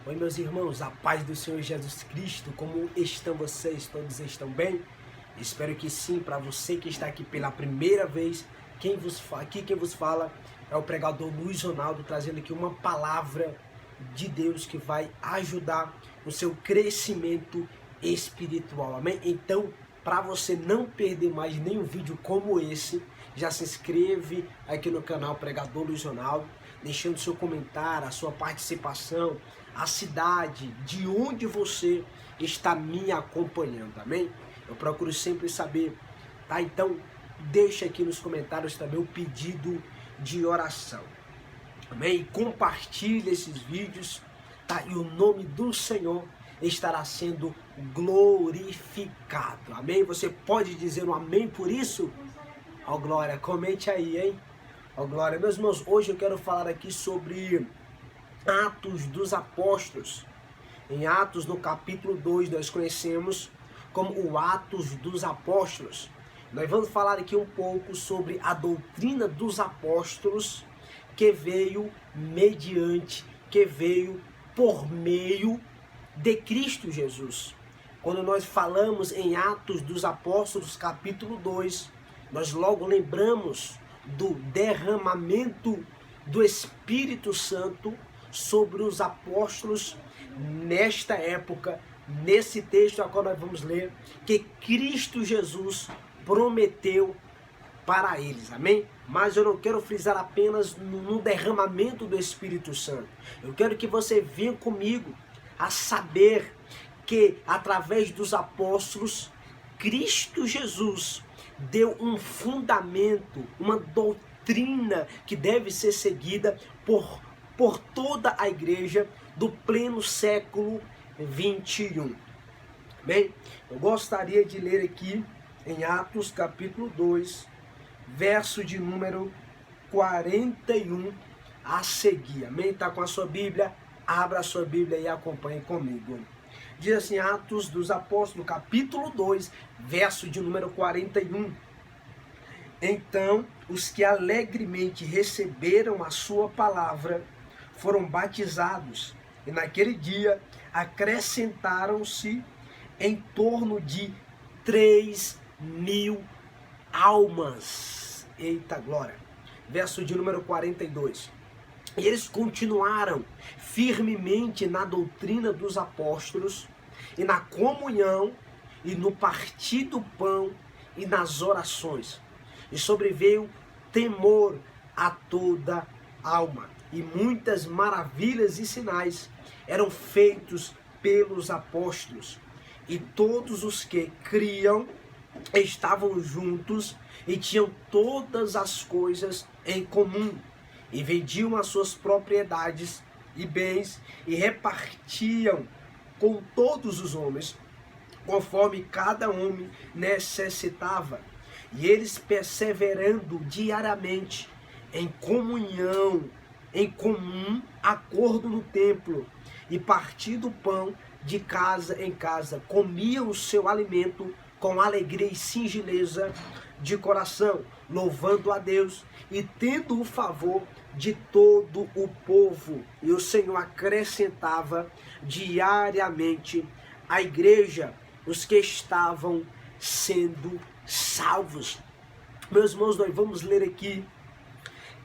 Oi, meus irmãos, a paz do Senhor Jesus Cristo, como estão vocês? Todos estão bem? Espero que sim. Para você que está aqui pela primeira vez, quem vos fala é o pregador Luiz Ronaldo, trazendo aqui uma palavra de Deus que vai ajudar no seu crescimento espiritual, amém? Então, para você não perder mais nenhum vídeo como esse, já se inscreve aqui no canal Pregador Luiz Ronaldo, deixando seu comentário, a sua participação, a cidade, de onde você está me acompanhando, amém? Eu procuro sempre saber, tá? Então, deixa aqui nos comentários também o pedido de oração, amém? E compartilhe esses vídeos, tá? E o nome do Senhor estará sendo glorificado, amém? Você pode dizer um amém por isso? Ó, glória, comente aí, hein? Ó, glória. Meus irmãos, hoje eu quero falar aqui sobre Atos dos Apóstolos. Em Atos, no capítulo 2, nós conhecemos como o Atos dos Apóstolos. Nós vamos falar aqui um pouco sobre a doutrina dos apóstolos que veio por meio de Cristo Jesus. Quando nós falamos em Atos dos Apóstolos, capítulo 2, nós logo lembramos do derramamento do Espírito Santo sobre os apóstolos nesta época, nesse texto a qual nós vamos ler, que Cristo Jesus prometeu para eles, amém? Mas eu não quero frisar apenas no derramamento do Espírito Santo. Eu quero que você venha comigo a saber que através dos apóstolos, Cristo Jesus deu um fundamento, uma doutrina que deve ser seguida por toda a igreja do pleno século 21. Bem, eu gostaria de ler aqui em Atos capítulo 2, verso de número 41 a seguir. Amém? Está com a sua Bíblia? Abra a sua Bíblia e acompanhe comigo. Diz assim, Atos dos Apóstolos, capítulo 2, verso de número 41. Então, os que alegremente receberam a sua palavra foram batizados, e naquele dia acrescentaram-se em torno de 3.000 almas. Eita glória! Verso de número 42. E eles continuaram firmemente na doutrina dos apóstolos, e na comunhão, e no partir do pão, e nas orações. E sobreveio temor a toda alma. E muitas maravilhas e sinais eram feitos pelos apóstolos. E todos os que criam estavam juntos e tinham todas as coisas em comum. E vendiam as suas propriedades e bens e repartiam com todos os homens, conforme cada homem necessitava. E eles perseverando diariamente em comunhão, em comum acordo no templo, e partindo o pão de casa em casa, comiam o seu alimento com alegria e singeleza de coração, louvando a Deus e tendo o favor de todo o povo. E o Senhor acrescentava diariamente à igreja os que estavam sendo salvos. Meus irmãos, nós vamos ler aqui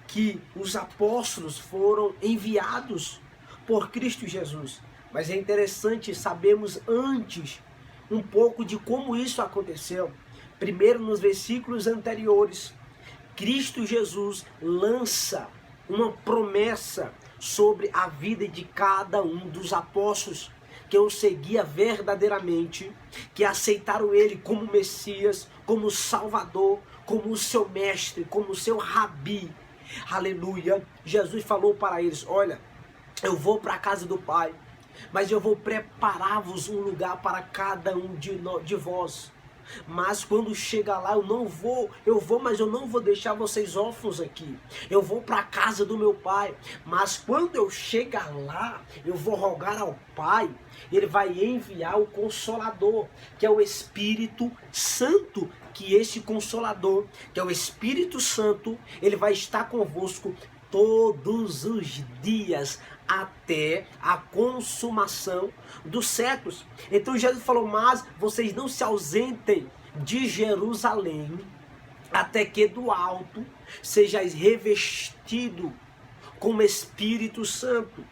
que os apóstolos foram enviados por Cristo Jesus. Mas é interessante sabermos antes um pouco de como isso aconteceu. Primeiro, nos versículos anteriores, Cristo Jesus lança uma promessa sobre a vida de cada um dos apóstolos que o seguia verdadeiramente, que aceitaram ele como Messias, como Salvador, como o seu mestre, como o seu rabi. Aleluia. Jesus falou para eles, olha, eu vou para a casa do Pai, mas eu vou preparar-vos um lugar para cada um de vós. Mas quando chegar lá, mas eu não vou deixar vocês órfãos aqui. Eu vou para a casa do meu Pai. Mas quando eu chegar lá, eu vou rogar ao Pai. Ele vai enviar o Consolador, que é o Espírito Santo. Que esse Consolador, que é o Espírito Santo, ele vai estar convosco todos os dias até a consumação dos séculos. Então Jesus falou, mas vocês não se ausentem de Jerusalém até que do alto sejais revestido com o Espírito Santo.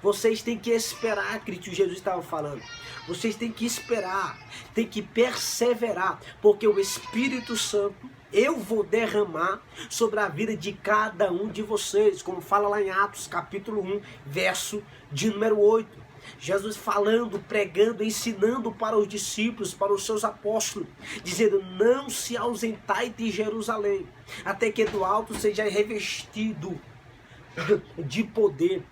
Vocês têm que esperar, Cristo Jesus estava falando. Vocês têm que esperar, têm que perseverar, porque o Espírito Santo eu vou derramar sobre a vida de cada um de vocês, como fala lá em Atos capítulo 1, verso de número 8. Jesus falando, pregando, ensinando para os discípulos, para os seus apóstolos, dizendo, não se ausentai de Jerusalém, até que do alto seja revestido de poder.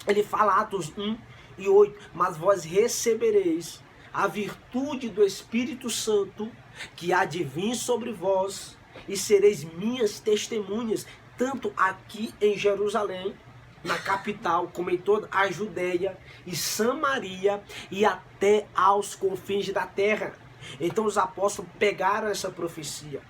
Ele fala, Atos 1 e 8, mas vós recebereis a virtude do Espírito Santo, que há de vir sobre vós, e sereis minhas testemunhas, tanto aqui em Jerusalém, na capital, como em toda a Judeia e Samaria, e até aos confins da terra. Então os apóstolos pegaram essa profecia,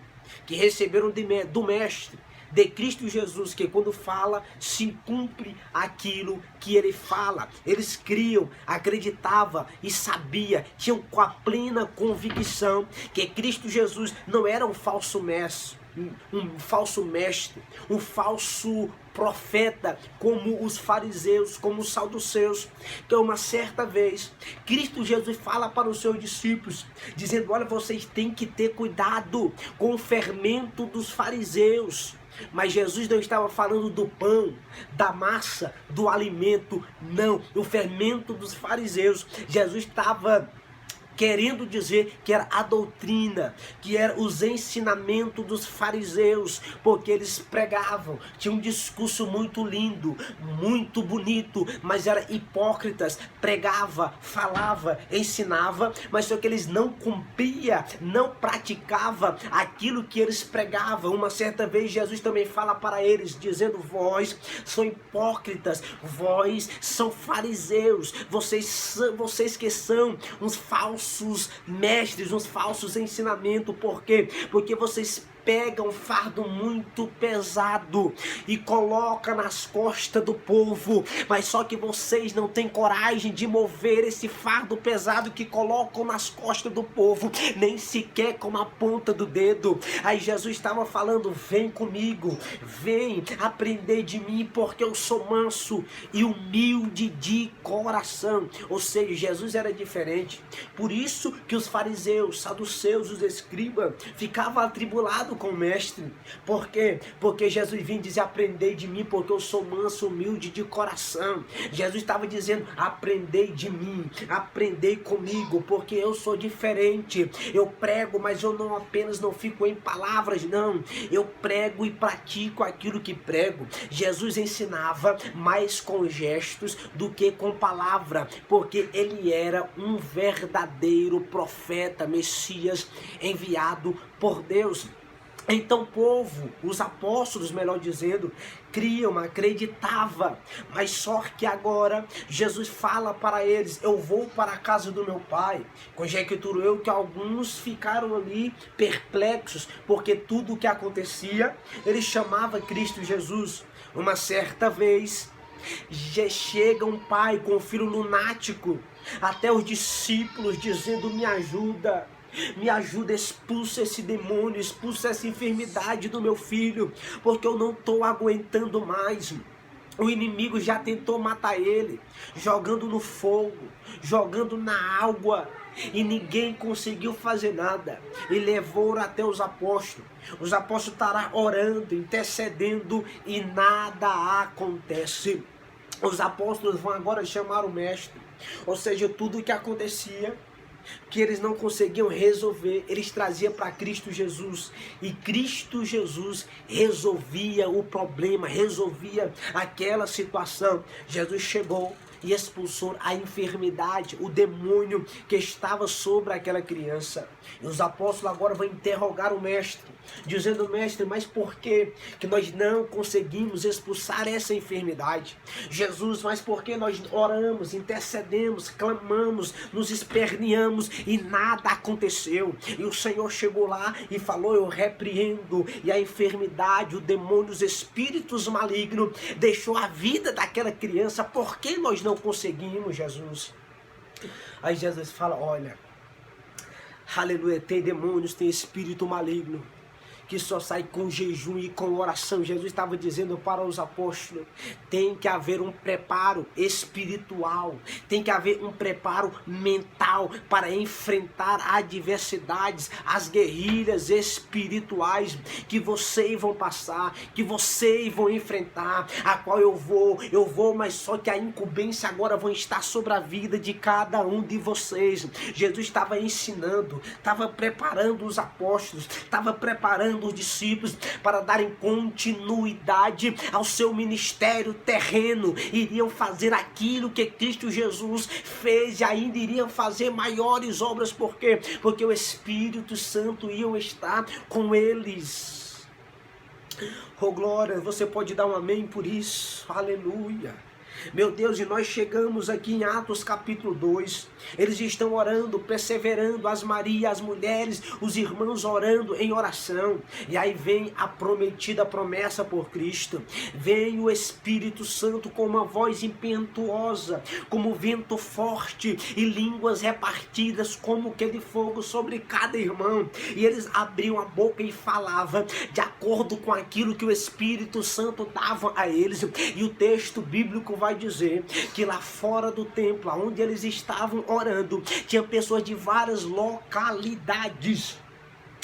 que receberam do Mestre, de Cristo Jesus, que quando fala, se cumpre aquilo que ele fala. Eles criam, acreditavam e sabiam, tinham com a plena convicção que Cristo Jesus não era um falso mestre, um falso profeta, como os fariseus, como os saduceus. Então uma certa vez, Cristo Jesus fala para os seus discípulos, dizendo, olha, vocês têm que ter cuidado com o fermento dos fariseus. Mas Jesus não estava falando do pão, da massa, do alimento, não, o fermento dos fariseus. Jesus estava querendo dizer que era a doutrina, que era os ensinamentos dos fariseus, porque eles pregavam, tinha um discurso muito lindo, muito bonito, mas eram hipócritas, pregava, falava, ensinava, mas só que eles não cumpriam, não praticavam aquilo que eles pregavam. Uma certa vez Jesus também fala para eles, dizendo, vós são hipócritas, vós são fariseus, vocês que são uns falsos mestres, uns falsos ensinamentos. Por quê? Porque vocês pegam um fardo muito pesado e coloca nas costas do povo, mas só que vocês não têm coragem de mover esse fardo pesado que colocam nas costas do povo, nem sequer com a ponta do dedo. Aí Jesus estava falando, vem comigo, vem aprender de mim, porque eu sou manso e humilde de coração. Ou seja, Jesus era diferente. Por isso que os fariseus, saduceus, os escribas ficavam atribulados com o mestre. Por quê? Porque Jesus vinha dizer, aprendei de mim, porque eu sou manso, humilde de coração. Jesus estava dizendo, aprendei de mim, aprendei comigo, porque eu sou diferente. Eu prego, mas eu não apenas não fico em palavras, não. Eu prego e pratico aquilo que prego. Jesus ensinava mais com gestos do que com palavra, porque ele era um verdadeiro profeta, Messias, enviado por Deus. Então o povo, os apóstolos, melhor dizendo, criam, acreditavam, mas só que agora Jesus fala para eles, eu vou para a casa do meu pai. Conjecturo eu que alguns ficaram ali perplexos, porque tudo o que acontecia, ele chamava Cristo Jesus. Uma certa vez, chega um pai com um filho lunático, até os discípulos dizendo, me ajuda, expulsa esse demônio, expulsa essa enfermidade do meu filho, porque eu não estou aguentando mais. O inimigo já tentou matar ele, jogando no fogo, jogando na água, e ninguém conseguiu fazer nada. E levou até os apóstolos. Os apóstolos estarão orando, intercedendo, e nada acontece. Os apóstolos vão agora chamar o mestre. Ou seja, tudo o que acontecia, que eles não conseguiam resolver, eles traziam para Cristo Jesus, e Cristo Jesus resolvia o problema, resolvia aquela situação. Jesus chegou e expulsou a enfermidade, o demônio que estava sobre aquela criança. E os apóstolos agora vão interrogar o mestre. dizendo: mestre, mas por que nós não conseguimos expulsar essa enfermidade? Jesus, mas por que nós oramos, intercedemos, clamamos, nos esperneamos e nada aconteceu? E o Senhor chegou lá e falou: eu repreendo. E a enfermidade, o demônio, os espíritos malignos deixou a vida daquela criança. Por que nós não conseguimos, Jesus? Aí Jesus fala: olha, aleluia, tem demônios, tem espírito maligno que só sai com jejum e com oração. Jesus estava dizendo para os apóstolos: tem que haver um preparo espiritual, tem que haver um preparo mental para enfrentar adversidades, as guerrilhas espirituais que vocês vão passar, que vocês vão enfrentar, a qual eu vou, mas só que a incumbência agora vai estar sobre a vida de cada um de vocês. Jesus estava ensinando, estava preparando os apóstolos, estava preparando os discípulos para darem continuidade ao seu ministério terreno. Iriam fazer aquilo que Cristo Jesus fez e ainda iriam fazer maiores obras. Por quê? Porque o Espírito Santo ia estar com eles. Oh glória, você pode dar um amém por isso? Aleluia. Meu Deus, e nós chegamos aqui em Atos capítulo 2, eles estão orando, perseverando, as Marias, as mulheres, os irmãos orando em oração, e aí vem a prometida promessa por Cristo, vem o Espírito Santo com uma voz impetuosa, como vento forte, e línguas repartidas como que de fogo sobre cada irmão, e eles abriam a boca e falavam de acordo com aquilo que o Espírito Santo dava a eles, e o texto bíblico vai dizer que lá fora do templo, onde eles estavam orando, tinha pessoas de várias localidades,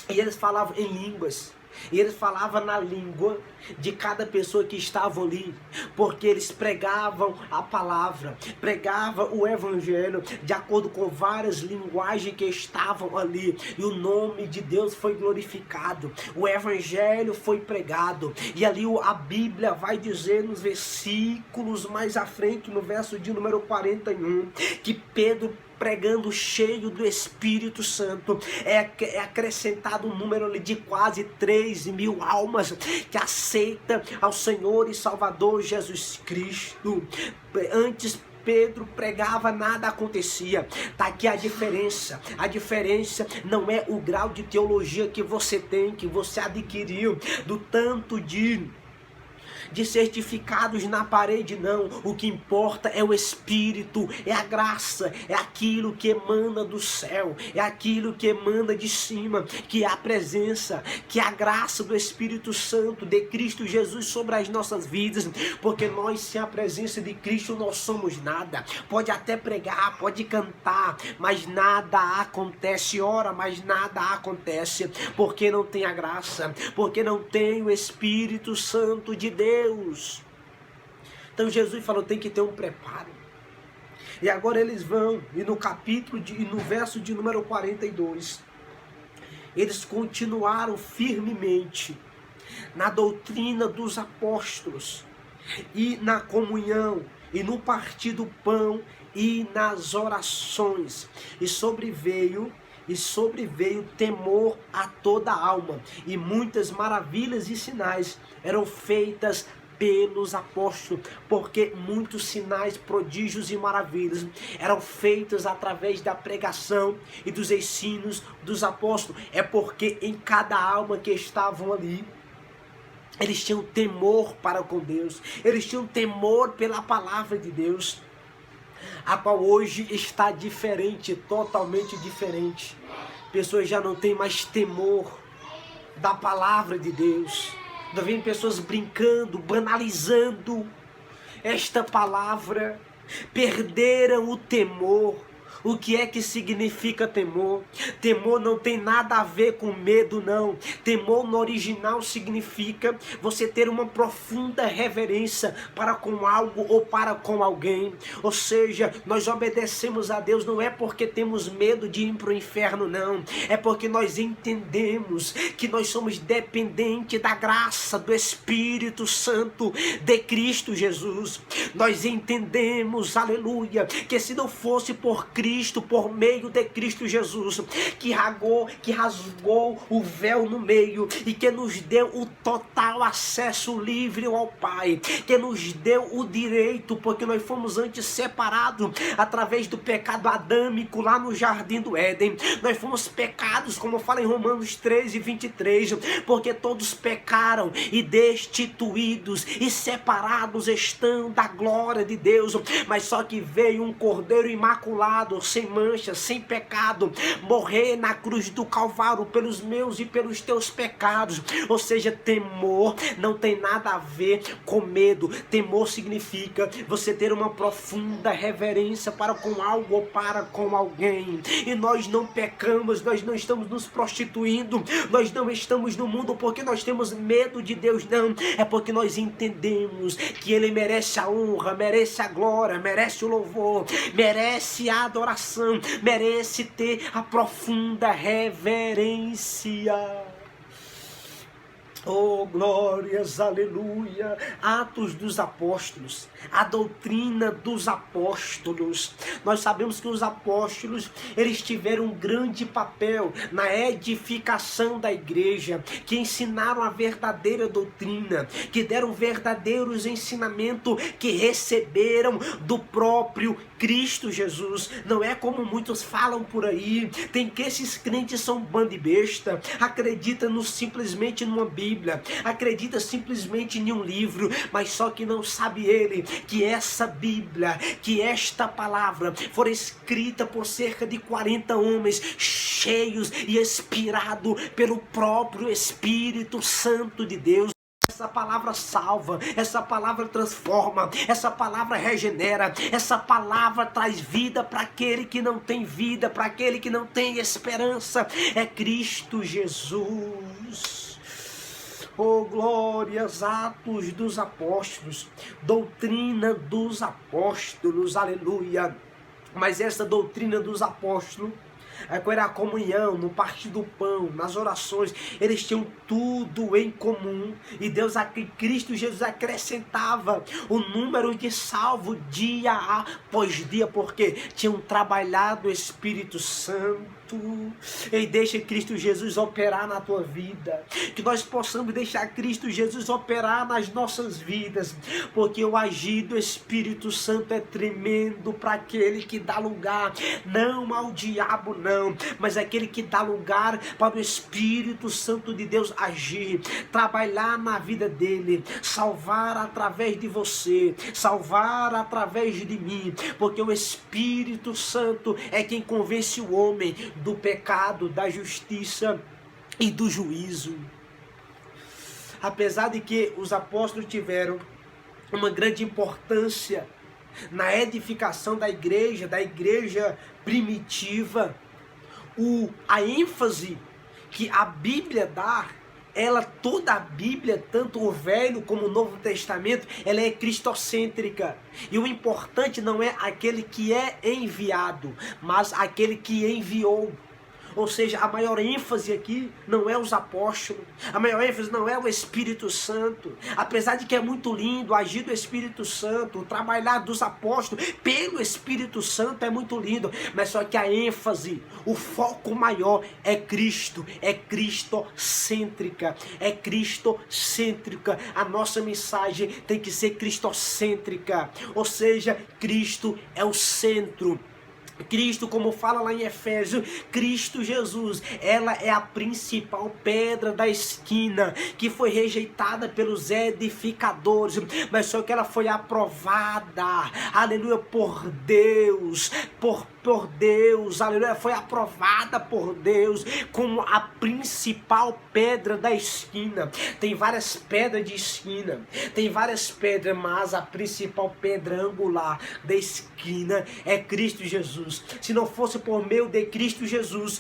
e eles falavam em línguas, e eles falavam na língua de cada pessoa que estava ali, porque eles pregavam a palavra, pregavam o evangelho de acordo com várias linguagens que estavam ali, e o nome de Deus foi glorificado, o evangelho foi pregado, e ali a Bíblia vai dizer nos versículos mais à frente, no verso de número 41, que Pedro, pregando cheio do Espírito Santo, é acrescentado um número ali de quase 3.000 almas que aceita ao Senhor e Salvador Jesus Cristo. Antes Pedro pregava, nada acontecia. Tá aqui a diferença. A diferença não é o grau de teologia que você tem, que você adquiriu, do tanto de certificados na parede, não. O que importa é o Espírito, é a graça, é aquilo que emana do céu, é aquilo que emana de cima, que é a presença, que é a graça do Espírito Santo, de Cristo Jesus sobre as nossas vidas, porque nós, sem a presença de Cristo, nós somos nada. Pode até pregar, pode cantar, mas nada acontece. Ora, mas nada acontece, porque não tem a graça, porque não tem o Espírito Santo de Deus. Então Jesus falou: tem que ter um preparo. E agora eles vão, e no verso de número 42, eles continuaram firmemente na doutrina dos apóstolos, e na comunhão, e no partir do pão, e nas orações, e sobreveio temor a toda a alma, e muitas maravilhas e sinais eram feitas pelos apóstolos, porque muitos sinais, prodígios e maravilhas eram feitos através da pregação e dos ensinos dos apóstolos. É porque em cada alma que estavam ali, eles tinham temor para com Deus, eles tinham temor pela palavra de Deus, a qual hoje está diferente, totalmente diferente. Pessoas já não têm mais temor da palavra de Deus. Vem pessoas brincando, banalizando esta palavra, perderam o temor. O que é que significa temor? Temor não tem nada a ver com medo, não. Temor no original significa você ter uma profunda reverência para com algo ou para com alguém. Ou seja, nós obedecemos a Deus não é porque temos medo de ir para o inferno, não. É porque nós entendemos que nós somos dependentes da graça do Espírito Santo de Cristo Jesus. Nós entendemos, aleluia, que se não fosse por Cristo, Cristo, por meio de Cristo Jesus, que rasgou o véu no meio e que nos deu o total acesso livre ao Pai, que nos deu o direito, porque nós fomos antes separados através do pecado adâmico lá no Jardim do Éden. Nós fomos pecados, como fala em Romanos 13:23, porque todos pecaram e destituídos e separados estão da glória de Deus. Mas só que veio um Cordeiro imaculado, sem mancha, sem pecado, morrer na cruz do Calvário pelos meus e pelos teus pecados. Ou seja, temor não tem nada a ver com medo. Temor significa você ter uma profunda reverência para com algo ou para com alguém. E nós não pecamos, nós não estamos nos prostituindo, nós não estamos no mundo porque nós temos medo de Deus, não. É porque nós entendemos que Ele merece a honra, merece a glória, merece o louvor, merece a adoração, merece ter a profunda reverência. Oh, glórias, aleluia. Atos dos Apóstolos, a doutrina dos apóstolos. Nós sabemos que os apóstolos, eles tiveram um grande papel na edificação da igreja, que ensinaram a verdadeira doutrina, que deram verdadeiros ensinamentos, que receberam do próprio Cristo Jesus. Não é como muitos falam por aí, tem que esses crentes são bando de besta, acreditam simplesmente numa Bíblia, acredita simplesmente em um livro, mas só que não sabe ele que essa Bíblia, que esta palavra foi escrita por cerca de 40 homens cheios e inspirados pelo próprio Espírito Santo de Deus. Essa palavra salva, essa palavra transforma, essa palavra regenera, essa palavra traz vida para aquele que não tem vida, para aquele que não tem esperança. É Cristo Jesus. Oh, glórias, Atos dos Apóstolos, doutrina dos apóstolos, aleluia. Mas essa doutrina dos apóstolos, era a comunhão, no partir do pão, nas orações, eles tinham tudo em comum. E Deus, Cristo Jesus, acrescentava o número de salvos dia após dia, porque tinham trabalhado o Espírito Santo. E deixa Cristo Jesus operar na tua vida, que nós possamos deixar Cristo Jesus operar nas nossas vidas, porque o agir do Espírito Santo é tremendo para aquele que dá lugar, não ao diabo não, mas aquele que dá lugar para o Espírito Santo de Deus agir, trabalhar na vida dele, salvar através de você, salvar através de mim, porque o Espírito Santo é quem convence o homem do pecado, da justiça e do juízo. Apesar de que os apóstolos tiveram uma grande importância na edificação da igreja primitiva, a ênfase que a Bíblia dá, toda a Bíblia, tanto o Velho como o Novo Testamento, ela é cristocêntrica. E o importante não é aquele que é enviado, mas aquele que enviou. Ou seja, a maior ênfase aqui não é os apóstolos, a maior ênfase não é o Espírito Santo, apesar de que é muito lindo o agir do Espírito Santo, o trabalhar dos apóstolos pelo Espírito Santo é muito lindo, mas só que a ênfase, o foco maior é Cristo, é cristocêntrica, a nossa mensagem tem que ser cristocêntrica, ou seja, Cristo é o centro. Cristo, como fala lá em Efésios, Cristo Jesus, ela é a principal pedra da esquina, que foi rejeitada pelos edificadores, mas só que ela foi aprovada, aleluia, por Deus, por Deus, aleluia, foi aprovada por Deus como a principal pedra da esquina. Tem várias pedras de esquina, tem várias pedras, mas a principal pedra angular da esquina é Cristo Jesus. Se não fosse por meio de Cristo Jesus,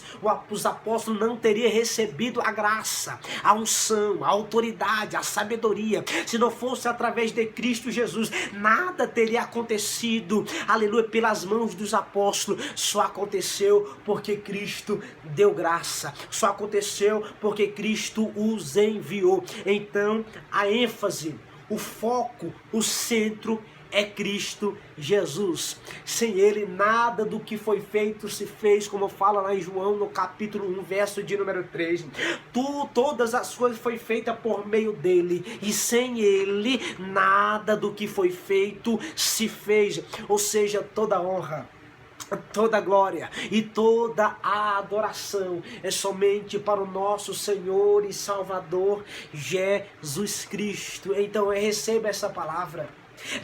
os apóstolos não teriam recebido a graça, a unção, a autoridade, a sabedoria. Se não fosse através de Cristo Jesus, nada teria acontecido, aleluia, pelas mãos dos apóstolos. Só aconteceu porque Cristo deu graça, só aconteceu porque Cristo os enviou. Então, a ênfase, o foco, o centro é Cristo Jesus. Sem Ele, nada do que foi feito se fez, como fala lá em João, no capítulo 1, verso de número 3. Todas as coisas foi feita por meio dele, e sem Ele, nada do que foi feito se fez. Ou seja, toda honra, toda glória e toda a adoração é somente para o nosso Senhor e Salvador Jesus Cristo. Então receba essa palavra.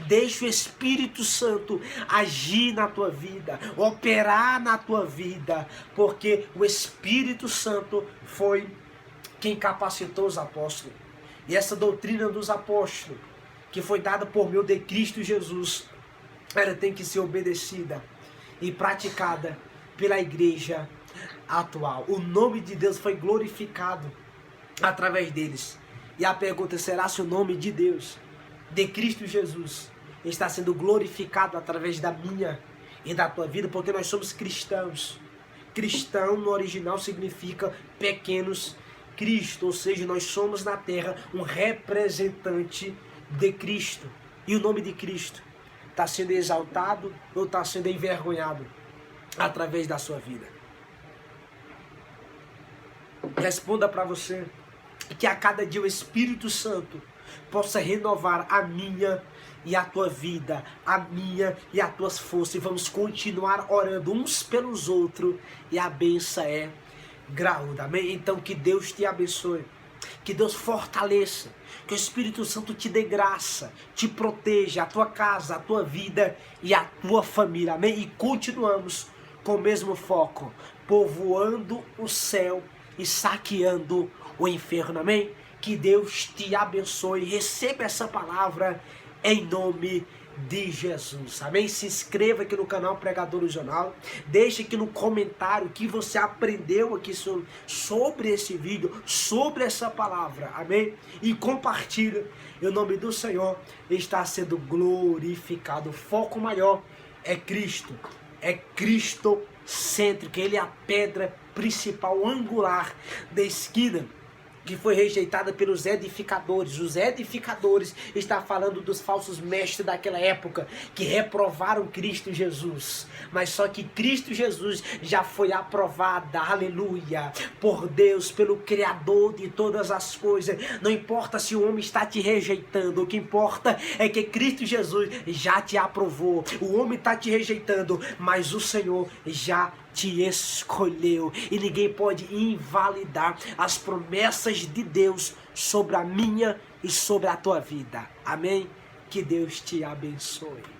Deixe o Espírito Santo agir na tua vida, operar na tua vida, porque o Espírito Santo foi quem capacitou os apóstolos. E essa doutrina dos apóstolos, que foi dada por meio de Cristo Jesus, ela tem que ser obedecida e praticada pela igreja atual. O nome de Deus foi glorificado através deles. E a pergunta: será se o nome de Deus, de Cristo Jesus, está sendo glorificado através da minha e da tua vida? Porque nós somos cristãos. Cristão no original significa pequenos Cristo, ou seja, nós somos na terra um representante de Cristo. E o nome de Cristo está sendo exaltado ou está sendo envergonhado através da sua vida? Responda para você, que a cada dia o Espírito Santo possa renovar a minha e a tua vida, a minha e as tuas forças, e vamos continuar orando uns pelos outros, e a bênção é graúda, amém? Então que Deus te abençoe, que Deus fortaleça, que o Espírito Santo te dê graça, te proteja, a tua casa, a tua vida e a tua família, amém? E continuamos com o mesmo foco, povoando o céu e saqueando o inferno, amém? Que Deus te abençoe, receba essa palavra em nome de Jesus, amém? Se inscreva aqui no canal Pregador Regional, deixe aqui no comentário o que você aprendeu aqui sobre esse vídeo, sobre essa palavra, amém? E compartilhe, em nome do Senhor está sendo glorificado. O foco maior é Cristo cêntrico, Ele é a pedra principal, angular da esquina, que foi rejeitada pelos edificadores. Os edificadores estão falando dos falsos mestres daquela época, que reprovaram Cristo Jesus. Mas só que Cristo Jesus já foi aprovada, aleluia, por Deus, pelo Criador de todas as coisas. Não importa se o homem está te rejeitando, o que importa é que Cristo Jesus já te aprovou. O homem está te rejeitando, mas o Senhor já te escolheu, e ninguém pode invalidar as promessas de Deus sobre a minha e sobre a tua vida, amém? Que Deus te abençoe.